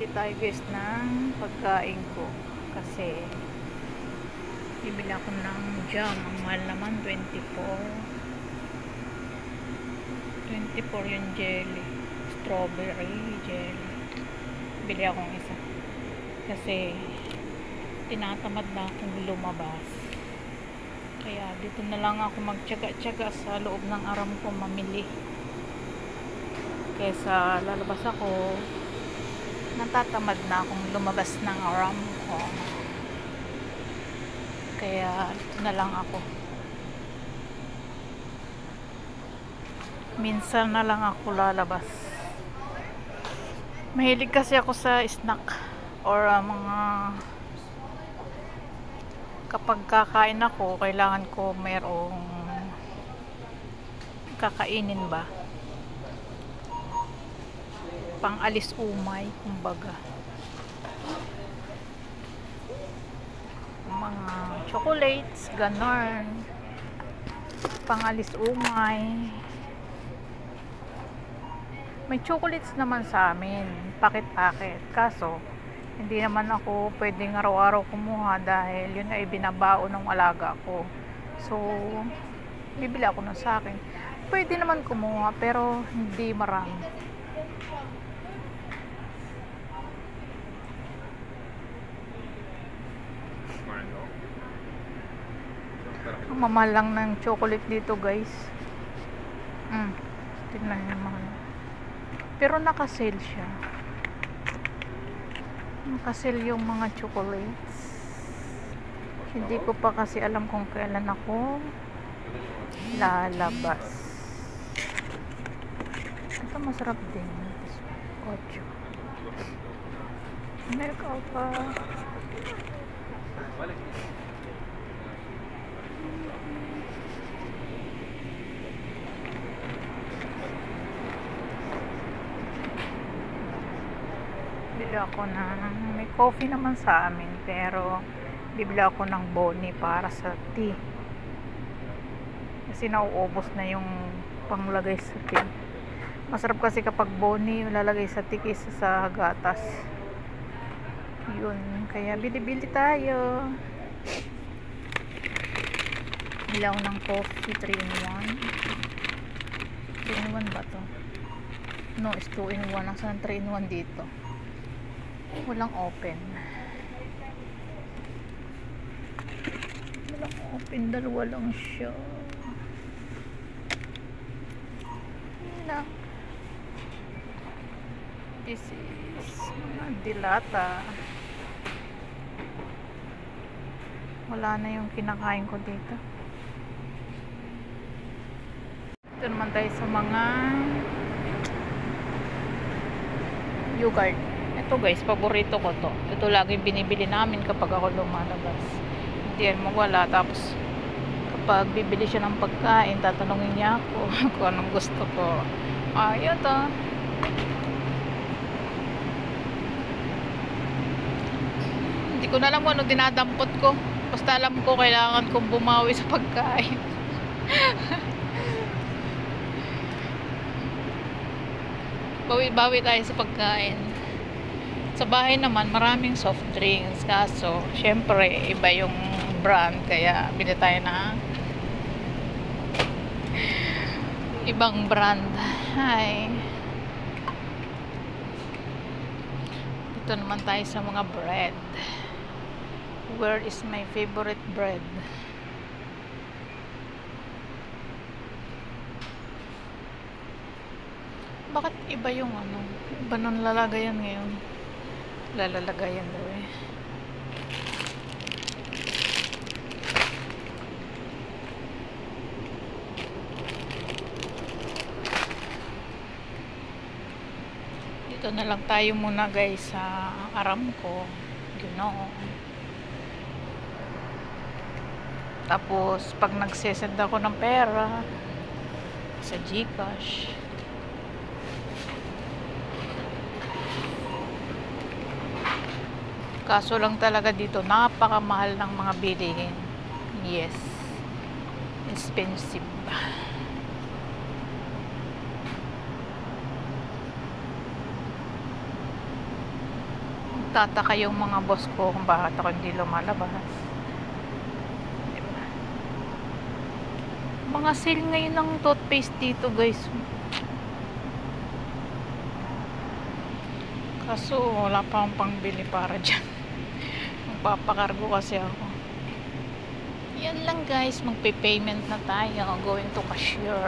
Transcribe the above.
bibili tayo guys ng pagkain ko kasi bibili ako ng jam. Ang mahal naman 24 yung jelly, strawberry jelly. Bili akong isa kasi tinatamad na akong lumabas, kaya dito na lang ako magtiyaga-tiyaga sa loob ng aram ko mamili kaysa lalabas ako. Natatamad na akong lumabas ng aram ko, kaya dito na lang ako. Minsan na lang ako lalabas. Mahilig kasi ako sa snack or mga kapag kakain ako, kailangan ko mayroong kakainin ba, pang alis umay kumbaga. Mga chocolates, ganon, pang alis umay. May chocolates naman sa amin, pakit-pakit. Kaso, hindi naman ako pwedeng araw-araw kumuha dahil yun ay binabao ng alaga ko. So, bibili ako ng sa akin. Pwede naman kumuha, pero hindi marami. Ang mamahal lang ng chocolate dito guys. Tignan nyo mahal. Pero naka-sale siya. Naka-sale yung mga chocolates. Hindi ko pa kasi alam kung kailan ako lalabas. Ito masarap din. 8. Milk alpha. Bili ako may coffee naman sa amin, pero bibili ako ng Bonnie para sa tea kasi nauubos na yung panglagay sa tea. Masarap kasi kapag Bonnie lalagay sa tea kaysa sa gatas. Yun, kaya bili-bili tayo. Bili ako ng coffee 3-in-1. 3-in-1 ba to? No, is 2-in-1. Nasaan 3-in-1 dito? Walang open. Dalawa lang siya. This is mga dilata. Wala na yung kinakain ko dito. Ito naman tayo sa mga yogurt. Ito guys, paborito ko to. Ito laging binibili namin kapag ako lumalabas. Hindi yan mawala. Tapos kapag bibili siya ng pagkain, tatanungin niya ako kung anong gusto ko. Ayun to. Hindi ko na alam kung ano dinadampot ko. Basta alam ko kailangan kong bumawi sa pagkain. Bawi-bawi tayo sa pagkain. Sa bahay naman maraming soft drinks, kaso syempre iba yung brand, kaya bili tayo na ibang brand. Hi. Dito naman tayo sa mga bread. Where is my favorite bread? Bakit iba yung ano? Iba nung lalagayan ngayon. Lalagayan daw eh. Dito na lang tayo muna guys sa Aramco. Ginoo. Tapos pag nagsesend ako ng pera sa GCash, kaso lang talaga dito napakamahal ng mga bilihin. Yes, expensive. Magtataka yung mga boss ko kung bakit ako hindi lumalabas. Diba? Mga sale ngayon ng toothpaste dito, guys. Kaso wala pa akong pangbili para dyan. Magpapakargo kasi ako. Yan lang, guys. Magpe-payment na tayo. Going to cashier.